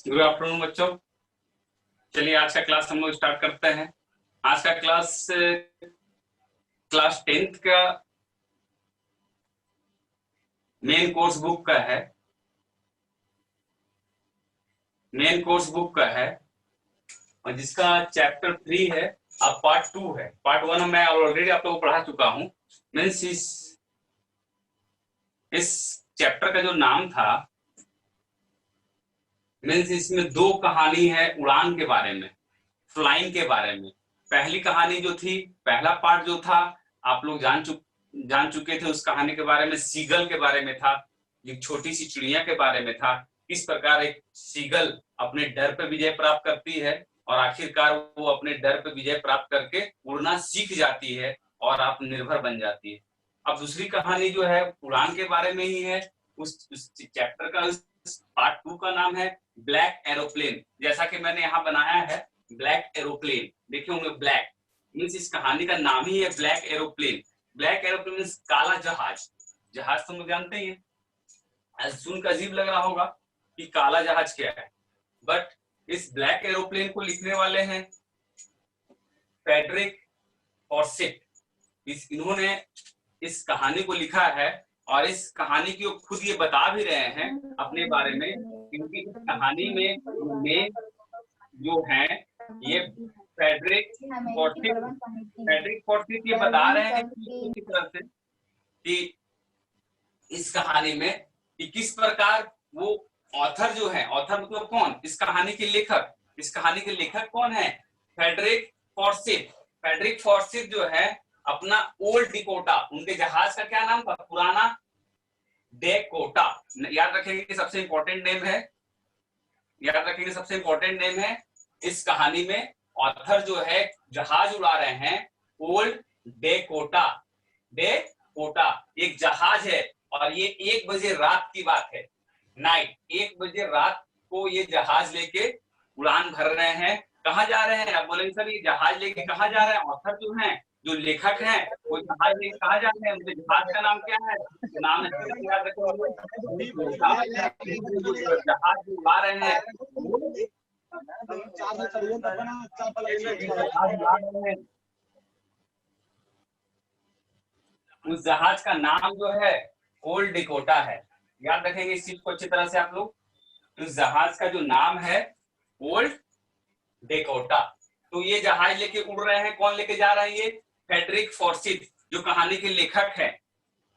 Good afternoon बच्चों। चलिए आज का क्लास हम लोग स्टार्ट करते हैं। आज का क्लास क्लास 10th का मेन कोर्स बुक का है। मेन कोर्स बुक का है और जिसका चैप्टर 3 है। अब पार्ट 2 है। पार्ट 1 मैं ऑलरेडी आप लोगों को पढ़ा चुका हूँ। मीन्स इस चैप्टर का जो नाम था, मीन्स इसमें दो कहानी है उड़ान के बारे में, फ्लाइंग के बारे में। पहली कहानी जो थी, पहला पार्ट जो था, आप लोग जान चुके थे। उस कहानी के बारे में सीगल के बारे में था, एक छोटी सी चिड़िया के बारे में था। किस प्रकार एक सीगल अपने डर पर विजय प्राप्त करती है और आखिरकार वो अपने डर पर विजय प्राप्त करके उड़ना सीख जाती है और आत्मनिर्भर बन जाती है। अब दूसरी कहानी जो है उड़ान के बारे में ही है। उस चैप्टर का पार्ट 2 का नाम है ब्लैक एरोप्लेन। जैसा कि मैंने यहाँ बनाया है ब्लैक एरोप्लेन, देखे होंगे। ब्लैक मीन्स इस कहानी का नाम ही है black aeroplane. Black aeroplane means काला जहाज। जहाज तो हम जानते ही हैं। सुनकर अजीब लग रहा होगा कि काला जहाज क्या है, बट इस ब्लैक एरोप्लेन को लिखने वाले हैं फ्रेडरिक फॉर्सिट। इन्होंने इस कहानी को लिखा है और इस कहानी की खुद ये बता भी रहे हैं अपने बारे में, क्योंकि इस कहानी में जो है ये फ्रेडरिक फॉर्सिट ये बता रहे हैं की तरफ से कि इस कहानी में कि किस प्रकार वो ऑथर जो है, ऑथर मतलब कौन, इस कहानी के लेखक। इस कहानी के लेखक कौन है? फ्रेडरिक फॉर्सिट। फ्रेडरिक फॉर्सिट जो है अपना ओल्ड डिकोटा, उनके जहाज का क्या नाम था? पुराना डेकोटा। याद रखेंगे सबसे इंपॉर्टेंट नेम है, याद रखेंगे सबसे इंपॉर्टेंट नेम है। इस कहानी में ऑथर जो है जहाज उड़ा रहे हैं ओल्ड डेकोटा। डेकोटा एक जहाज है और ये 1 बजे रात की बात है। नाइट 1 बजे रात को ये जहाज लेके उड़ान भर रहे हैं। कहाँ जा रहे हैं? आप बोलेंगे सर ये जहाज लेके कहाँ जा रहे हैं? ऑथर जो है, जो लेखक हैं, वो जहाज लेके कहाँ जा रहे हैं? उनके जहाज का नाम क्या है? नाम है, याद रखेंगे। जहाज उड़ा रहे हैं, उस जहाज का नाम जो है ओल्ड डिकोटा है। याद रखेंगे इस चीज को अच्छी तरह से आप लोग। उस जहाज का जो नाम है ओल्ड डेकोटा। तो ये जहाज लेके उड़ रहे हैं। कौन लेके जा रहा है? ये फ्रेडरिक फॉर्सिट जो कहानी के लेखक है।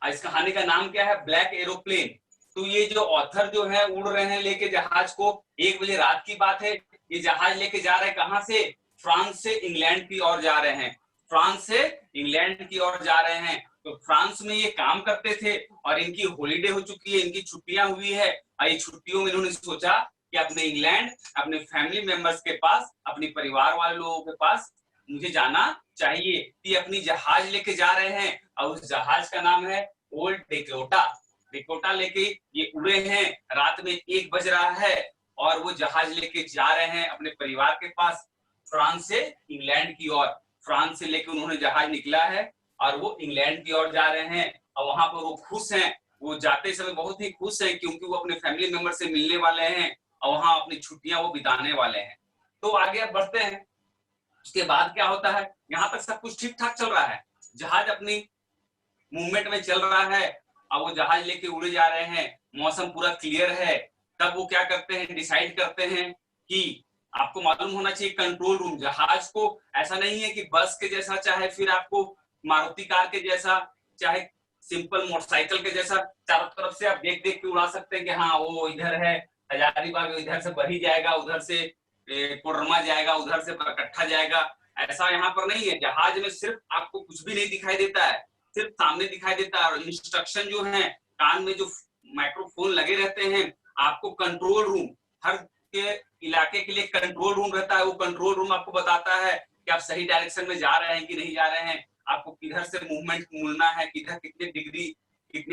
इस कहानी का नाम क्या है? Black aeroplane. तो ये जो ऑथर जो है उड़ रहे हैं लेके जहाज को, 1 बजे रात की बात है। ये जहाज लेके जा रहे हैं कहां से? फ्रांस से इंग्लैंड की ओर जा रहे हैं। फ्रांस से इंग्लैंड की ओर जा रहे हैं। तो फ्रांस में ये काम करते थे और इनकी हॉलीडे हो चुकी है, इनकी छुट्टियां हुई है और ये छुट्टियों में इन्होंने सोचा कि अपने इंग्लैंड, अपने फैमिली मेंबर्स के पास, अपने परिवार वाले लोगों के पास मुझे जाना चाहिए। कि अपनी जहाज लेके जा रहे हैं और उस जहाज का नाम है ओल्ड डेकोटा। डेकोटा लेके ये उड़े हैं। रात में 1 बज रहा है और वो जहाज लेके जा रहे हैं अपने परिवार के पास, फ्रांस से इंग्लैंड की ओर। फ्रांस से लेके उन्होंने जहाज निकला है और वो इंग्लैंड की ओर जा रहे हैं और वहां पर वो खुश हैं। वो जाते समय बहुत ही खुश हैं क्योंकि वो अपने फैमिली मेंबर से मिलने वाले हैं और वहां अपनी छुट्टियां वो बिताने वाले हैं। तो आगे अब बढ़ते हैं। उसके बाद क्या होता है? यहाँ तक सब कुछ ठीक ठाक चल रहा है, जहाज अपनी मूवमेंट में चल रहा है। अब वो जहाज लेके उड़े जा रहे हैं, मौसम पूरा क्लियर है। तब वो क्या करते हैं? डिसाइड करते हैं कि आपको मालूम होना चाहिए कंट्रोल रूम। जहाज को ऐसा नहीं है कि बस के जैसा, चाहे फिर आपको मारुति कार के जैसा, चाहे सिंपल मोटरसाइकिल के जैसा चारों तरफ से आप देख देख के उड़ा सकते हैं कि हाँ वो इधर है हजारीबाग, इधर से बही जाएगा, उधर से कोडरमा जाएगा, उधर से बरकट्ठा जाएगा। ऐसा यहाँ पर नहीं है। जहाज में सिर्फ आपको कुछ भी नहीं दिखाई देता है, सिर्फ सामने दिखाई देता है। और इंस्ट्रक्शन जो है, कान में जो माइक्रोफोन लगे रहते हैं, आपको कंट्रोल रूम, हर के इलाके के लिए कंट्रोल रूम रहता है। वो कंट्रोल रूम आपको बताता है कि आप सही डायरेक्शन में जा रहे हैं कि नहीं जा रहे हैं, आपको किधर से मूवमेंट मोड़ना है, किधर कितनी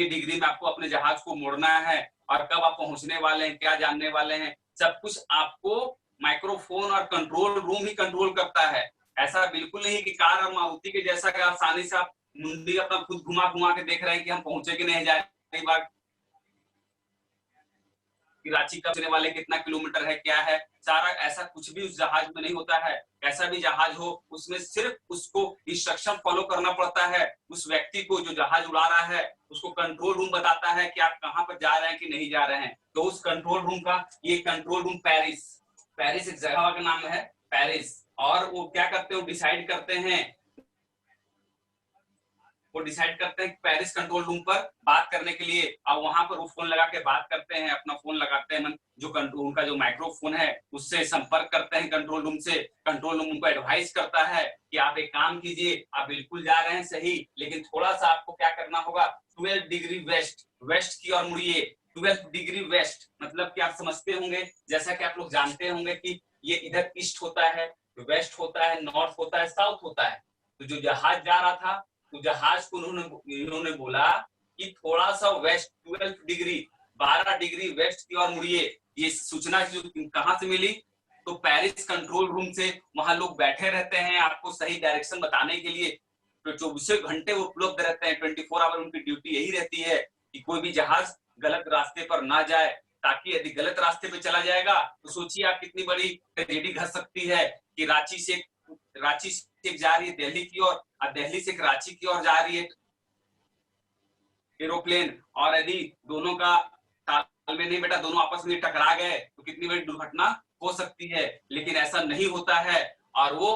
डिग्री में आपको अपने जहाज को मोड़ना है और कब आप पहुंचने वाले हैं, क्या जानने वाले हैं। सब कुछ आपको माइक्रोफोन और कंट्रोल रूम ही कंट्रोल करता है। ऐसा बिल्कुल नहीं कि कार और मारुति के जैसा कि आसानी से आप मुंडी अपना खुद घुमा घुमा के देख रहे हैं कि हम पहुंचे कि नहीं जा रहे। कि रांची कब पहुंचने वाले, कितना किलोमीटर है, क्या है, सारा ऐसा कुछ भी उस जहाज में नहीं होता है। कैसा भी जहाज हो उसमें सिर्फ उसको इंस्ट्रक्शन फॉलो करना पड़ता है। उस व्यक्ति को जो जहाज उड़ा रहा है उसको कंट्रोल रूम बताता है कि आप कहाँ पर जा रहे हैं कि नहीं जा रहे हैं। तो उस कंट्रोल रूम का ये कंट्रोल रूम पेरिस, पेरिस एक जगह का नाम है पेरिस। और वो क्या करते हैं, वो डिसाइड करते हैं पेरिस कंट्रोल रूम पर बात करने के लिए। अब वहां पर वो फोन लगा के बात करते हैं, अपना फोन लगाते हैं, जो कंट्रोल उनका जो माइक्रोफोन है उससे संपर्क करते हैं कंट्रोल रूम से। कंट्रोल रूम उनको एडवाइस करता है कि आप एक काम कीजिए, आप बिल्कुल जा रहे हैं सही, लेकिन थोड़ा सा आपको क्या करना होगा, 12 डिग्री वेस्ट, वेस्ट की ओर मुड़िए। 12 डिग्री वेस्ट मतलब कि आप समझते होंगे, जैसा कि आप लोग जानते होंगे कि ये इधर ईस्ट होता है, वेस्ट होता है, नॉर्थ होता है, साउथ होता है। तो जो जहाज जा रहा था तो जहाज को इन्होंने बोला कि थोड़ा सा वेस्ट 12 डिग्री, 12 डिग्री वेस्ट की ओर मुड़िए। ये सूचना कहां से मिली, तो पेरिस कंट्रोल रूम से। वहां लोग बैठे रहते हैं आपको सही डायरेक्शन बताने के लिए, तो 24 घंटे वो उपलब्ध रहते हैं, 24 आवर उनकी ड्यूटी यही रहती है कि कोई भी जहाज गलत रास्ते पर ना जाए, ताकि यदि गलत रास्ते पे चला जाएगा तो सोचिए आप कितनी बड़ी ट्रेजेडी घट सकती है कि रांची से जा रही है दिल्ली की ओर, और दिल्ली से रांची की ओर जा रही है एरोप्लेन, और यदि दोनों का तालमेल नहीं बेटा, दोनों आपस में टकरा गए तो कितनी बड़ी दुर्घटना हो सकती है। लेकिन ऐसा नहीं होता है, और वो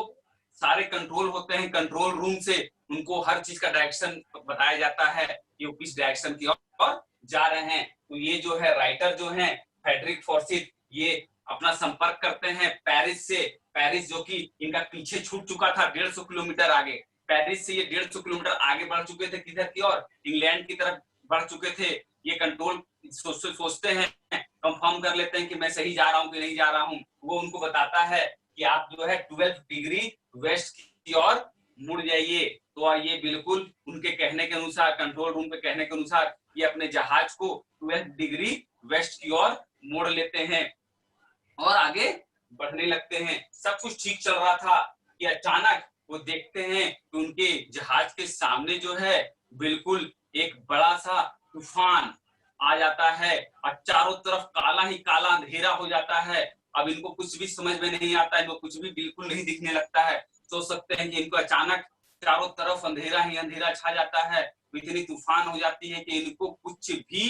सारे कंट्रोल होते हैं कंट्रोल रूम से, उनको हर चीज का डायरेक्शन बताया जाता है कि वो किस डायरेक्शन की ओर जा रहे हैं। तो ये जो है राइटर जो है फ्रेडरिक फॉर्सिथ, ये अपना संपर्क करते हैं पेरिस से। पेरिस जो कि इनका पीछे छूट चुका था 150 किलोमीटर आगे, पेरिस से ये 150 किलोमीटर आगे बढ़ चुके थे, किधर की ओर, इंग्लैंड की तरफ बढ़ चुके थे। ये कंट्रोल सोचते हैं, कंफर्म कर लेते हैं कि मैं सही जा रहा हूँ कि नहीं जा रहा हूँ। वो उनको बताता है कि आप जो है 12 डिग्री वेस्ट की ओर मुड़ जाइए। तो ये बिल्कुल उनके कहने के अनुसार, कंट्रोल रूम के कहने के अनुसार, ये अपने जहाज को 12 डिग्री वेस्ट की ओर मोड़ लेते हैं और आगे बढ़ने लगते हैं। सब कुछ ठीक चल रहा था कि अचानक वो देखते हैं कि उनके जहाज के सामने जो है बिल्कुल एक बड़ा सा तूफान आ जाता है, और चारों तरफ काला ही काला अंधेरा हो जाता है। अब इनको कुछ भी समझ में नहीं आता, इनको कुछ भी बिल्कुल नहीं दिखने लगता है। सोच सकते हैं कि इनको अचानक चारों तरफ अंधेरा ही अंधेरा छा जाता है, इतनी तूफान हो जाती है कि इनको कुछ भी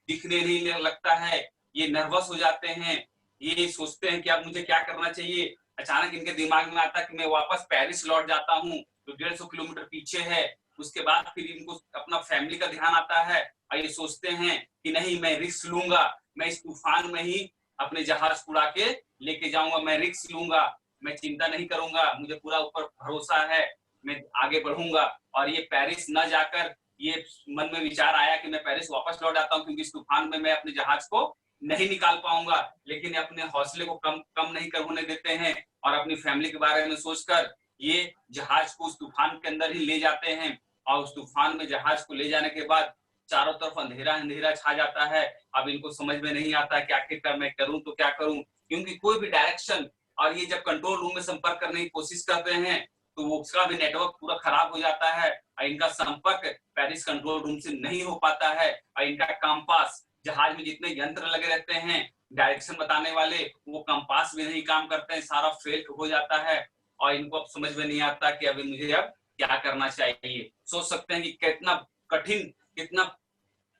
दिखने नहीं लगता है। ये नर्वस हो जाते हैं, ये सोचते हैं कि अब मुझे क्या करना चाहिए। अचानक इनके दिमाग में आता है कि मैं वापस पेरिस लौट जाता हूँ, जो 150 किलोमीटर पीछे है। उसके बाद फिर इनको अपना फैमिली का ध्यान आता है, और ये सोचते हैं कि नहीं, मैं रिस्क लूंगा, मैं इस तूफान में ही अपने जहाज उड़ा के लेके जाऊंगा, मैं रिस्क लूंगा, मैं चिंता नहीं करूंगा, मुझे पूरा ऊपर भरोसा है, मैं आगे बढ़ूंगा। और ये पेरिस न जाकर ये मन में विचार आया कि मैं पेरिस वापस लौट आता हूँ, क्योंकि इस तूफान में मैं अपने जहाज को नहीं निकाल पाऊंगा। लेकिन अपने हौसले को कम नहीं कर होने देते हैं, और अपनी फैमिली के बारे में सोचकर ये जहाज को उस तूफान के अंदर ही ले जाते हैं। और उस तूफान में जहाज को ले जाने के बाद चारों तरफ अंधेरा अंधेरा छा जाता है। अब इनको समझ में नहीं आता कि आखिरकार मैं करूं तो क्या करूं, क्योंकि कोई भी डायरेक्शन, और ये जब कंट्रोल रूम में संपर्क करने की कोशिश करते हैं तो वो उसका भी नेटवर्क पूरा खराब हो जाता है, और इनका संपर्क पेरिस कंट्रोल रूम से नहीं हो पाता है। और इनका कंपास, जहाज में जितने यंत्र लगे रहते हैं डायरेक्शन बताने वाले, वो कंपास भी नहीं काम करते हैं, सारा फेल हो जाता है। और इनको अब समझ में नहीं आता कि अभी मुझे अब क्या करना चाहिए। सोच सकते हैं कि कितना कठिन, कितना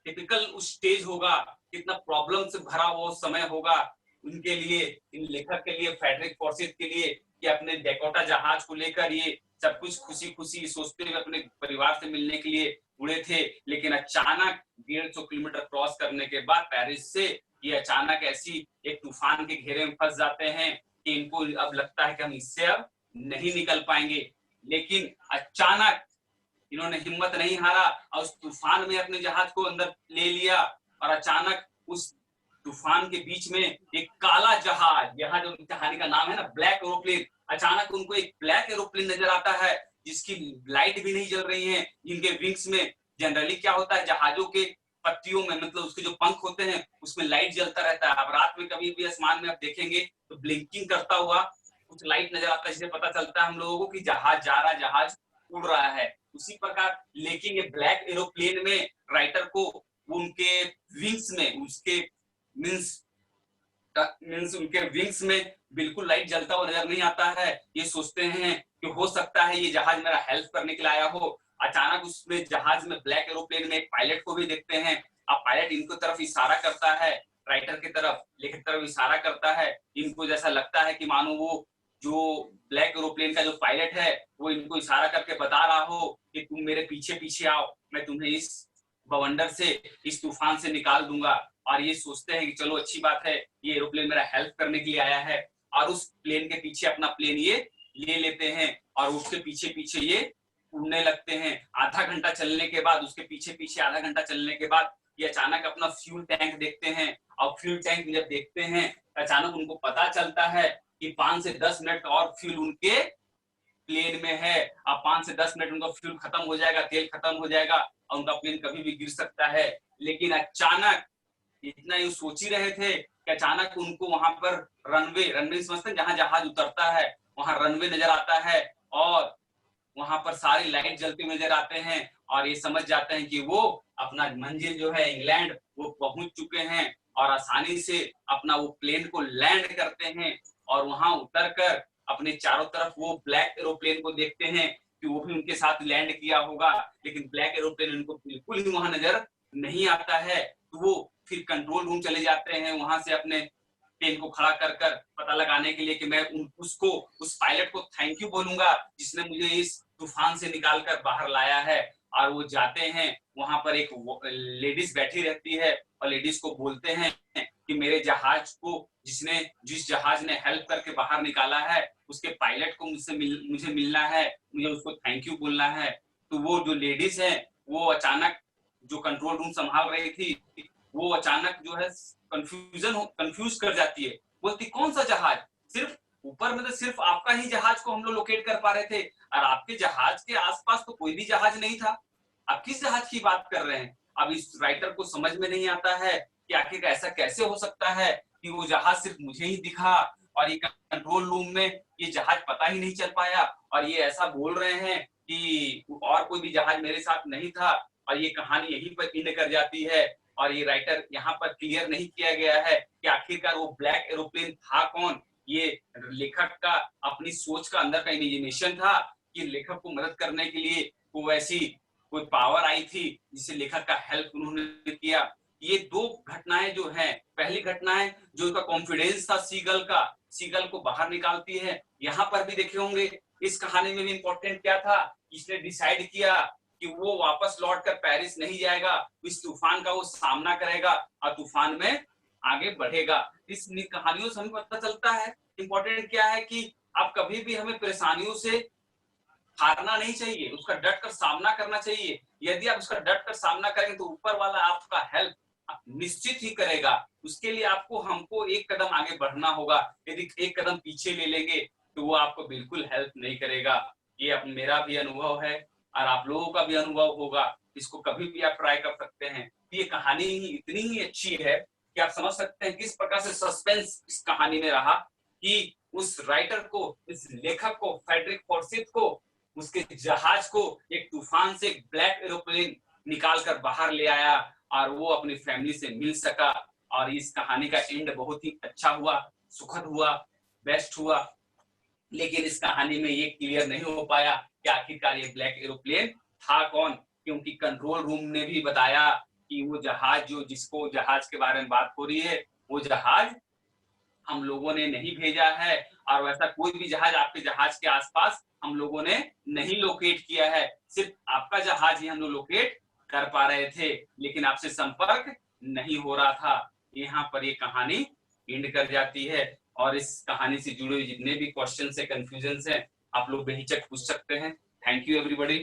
टिपिकल उस स्टेज होगा, कितना प्रॉब्लम से भरा वो समय होगा उनके लिए, इन लेखक के लिए, फ्रेडरिक फॉर्सिथ के लिए, कि अपने डेकोटा जहाज को लेकर ये सब कुछ खुशी खुशी सोचते हुए अपने परिवार से मिलने के लिए उड़े थे। लेकिन अचानक 150 किलोमीटर क्रॉस करने के बाद पेरिस से ये अचानक ऐसी एक तूफान के घेरे में फंस जाते हैं कि इनको अब लगता है कि हम इससे अब नहीं निकल पाएंगे। लेकिन अचानक इन्होंने हिम्मत नहीं हारा और उस तूफान में अपने जहाज को अंदर ले लिया, और अचानक उस तूफान के बीच में एक काला जहाज, यहाँ जो कहानी का नाम है ना ब्लैक एरोप्लेन, अचानक उनको एक ब्लैक एरोप्लेन नजर आता है जिसकी लाइट भी नहीं जल रही है। जिनके विंग्स में, जनरली क्या होता है जहाजों के पत्तियों में, मतलब उसके जो पंख होते हैं उसमें लाइट जलता रहता है। अब रात में कभी भी आसमान में आप देखेंगे तो ब्लिंकिंग करता हुआ कुछ लाइट नजर आता है, जिससे पता चलता है हम लोगों को कि जहाज जा रहा है, जहाज उड़ रहा है। उसी प्रकार लेकिन ये ब्लैक एरोप्लेन में राइटर को उनके विंग्स में, उसके मीन्स मीन्स उनके विंग्स में बिल्कुल लाइट जलता हुआ नजर नहीं आता है। ये सोचते हैं कि हो सकता है ये जहाज मेरा हेल्प करने के लिए आया हो। अचानक उसमें जहाज में ब्लैक एरोप्लेन में एक पायलट को भी देखते हैं। अब पायलट इनको तरफ इशारा करता है, राइटर की तरफ, लेखक की तरफ इशारा करता है। इनको जैसा लगता है कि मानो वो जो ब्लैक एरोप्लेन का जो पायलट है वो इनको इशारा करके बता रहा हो कि तुम मेरे पीछे पीछे आओ, मैं तुम्हें इस बवंडर से, इस तूफान से निकाल दूंगा। और ये सोचते हैं कि चलो अच्छी बात है, ये एरोप्लेन मेरा हेल्प करने के लिए आया है। और उस प्लेन के पीछे अपना प्लेन ये ले लेते हैं और उसके पीछे पीछे ये उड़ने लगते हैं। आधा घंटा चलने के बाद, उसके पीछे पीछे आधा घंटा चलने के बाद ये अचानक अपना फ्यूल टैंक देखते हैं। और फ्यूल टैंक जब देखते हैं अचानक उनको पता चलता है कि 5 से 10 मिनट और फ्यूल उनके प्लेन में है। अब 5 से 10 मिनट उनका फ्यूल खत्म हो जाएगा, तेल खत्म हो जाएगा और उनका प्लेन कभी भी गिर सकता है। लेकिन अचानक इतना ये सोच ही रहे थे कि अचानक उनको वहां पर रनवे समझते हैं जहां जहाज उतरता है, वहां रनवे नजर आता है और वहां पर सारी लाइट जलते हुए नजर आते हैं। और ये समझ जाते हैं कि वो अपना मंजिल जो है इंग्लैंड वो पहुंच चुके हैं और आसानी से अपना वो प्लेन को लैंड करते हैं। और वहां उतरकर अपने चारों तरफ वो ब्लैक एरोप्लेन को देखते हैं कि वो भी उनके साथ लैंड किया होगा, लेकिन ब्लैक एरोप्लेन उनको बिल्कुल ही वहां नजर नहीं आता है। तो वो फिर कंट्रोल रूम चले जाते हैं, वहां से अपने प्लेन को खड़ा कर कर पता लगाने के लिए कि मैं उसको, उस पायलट को थैंक यू बोलूंगा जिसने मुझे इस तूफान से निकाल कर बाहर लाया है। और वो जाते हैं, वहां पर एक लेडीज बैठी रहती है और लेडीज को बोलते हैं कि मेरे जहाज को जिस जहाज ने हेल्प करके बाहर निकाला है उसके पायलट को मुझे मिलना है, मुझे उसको थैंक यू बोलना है। तो वो जो लेडीज है वो अचानक, जो कंट्रोल रूम संभाल रही थी, वो अचानक जो है कंफ्यूज कर जाती है। बोलती कौन सा जहाज, सिर्फ ऊपर में तो सिर्फ आपका ही जहाज को हम लोग लोकेट कर पा रहे थे और आपके जहाज के आसपास तो कोई भी जहाज नहीं था, आप किस जहाज की बात कर रहे हैं। अब इस राइटर को समझ में नहीं आता है कि आखिर ऐसा कैसे हो सकता है कि वो जहाज सिर्फ मुझे ही दिखा और ये कंट्रोल रूम में ये जहाज पता ही नहीं चल पाया और ये ऐसा बोल रहे हैं कि और कोई भी जहाज मेरे साथ नहीं था। और ये कहानी यहीं पर एंड कर जाती है। और ये राइटर यहाँ पर क्लियर नहीं किया गया है कि आखिरकार वो ब्लैक एरोप्लेन था कौन। ये लेखक का अपनी सोच का अंदर का इमेजिनेशन था कि लेखक को मदद करने के लिए वो ऐसी कोई पावर आई थी जिससे लेखक का हेल्प उन्होंने किया। ये दो घटनाएं जो हैं, पहली घटना है जो उनका कॉन्फिडेंस था सीगल को बाहर निकालती है। यहाँ पर भी देखे होंगे इस कहानी में भी इंपॉर्टेंट क्या था, इसने डिसाइड किया कि वो वापस लौटकर पेरिस नहीं जाएगा, इस तूफान का वो सामना करेगा और तूफान में आगे बढ़ेगा। इस कहानियों से हमें पता चलता है इंपॉर्टेंट क्या है कि आप कभी भी हमें परेशानियों से हारना नहीं चाहिए, उसका डट कर सामना करना चाहिए। यदि आप उसका डट कर सामना करेंगे तो ऊपर वाला आपका हेल्प निश्चित ही करेगा। उसके लिए आपको हमको एक कदम आगे बढ़ना होगा। यदि एक कदम पीछे ले लेंगे तो वो आपको बिल्कुल हेल्प नहीं करेगा। ये अब मेरा भी अनुभव है और आप लोगों का भी अनुभव होगा। इसको कभी भी आप ट्राई कर सकते हैं। ये कहानी ही इतनी ही अच्छी है कि आप समझ सकते हैं किस प्रकार से सस्पेंस इस कहानी में रहा कि उस राइटर को, इस लेखक को, फ्रेडरिक फॉर्सिथ को, उसके जहाज को एक तूफान से ब्लैक एरोप्लेन निकाल कर बाहर ले आया और वो अपनी फैमिली से मिल सका। और इस कहानी का एंड बहुत ही अच्छा हुआ, सुखद हुआ, बेस्ट हुआ। लेकिन इस कहानी में ये क्लियर नहीं हो पाया कि आखिरकार ये ब्लैक एरोप्लेन था कौन, क्योंकि कंट्रोल रूम ने भी बताया कि वो जहाज जिसको जहाज के बारे में बात हो रही है वो जहाज हम लोगों ने नहीं भेजा है और वैसा कोई भी जहाज आपके जहाज के आसपास हम लोगों ने नहीं लोकेट किया है। सिर्फ आपका जहाज ही हम लोग लोकेट कर पा रहे थे, लेकिन आपसे संपर्क नहीं हो रहा था। यहाँ पर ये कहानी एंड कर जाती है और इस कहानी से जुड़े जितने भी क्वेश्चन है, कंफ्यूजन है, आप लोग बेहिचक पूछ सकते हैं। Thank you everybody.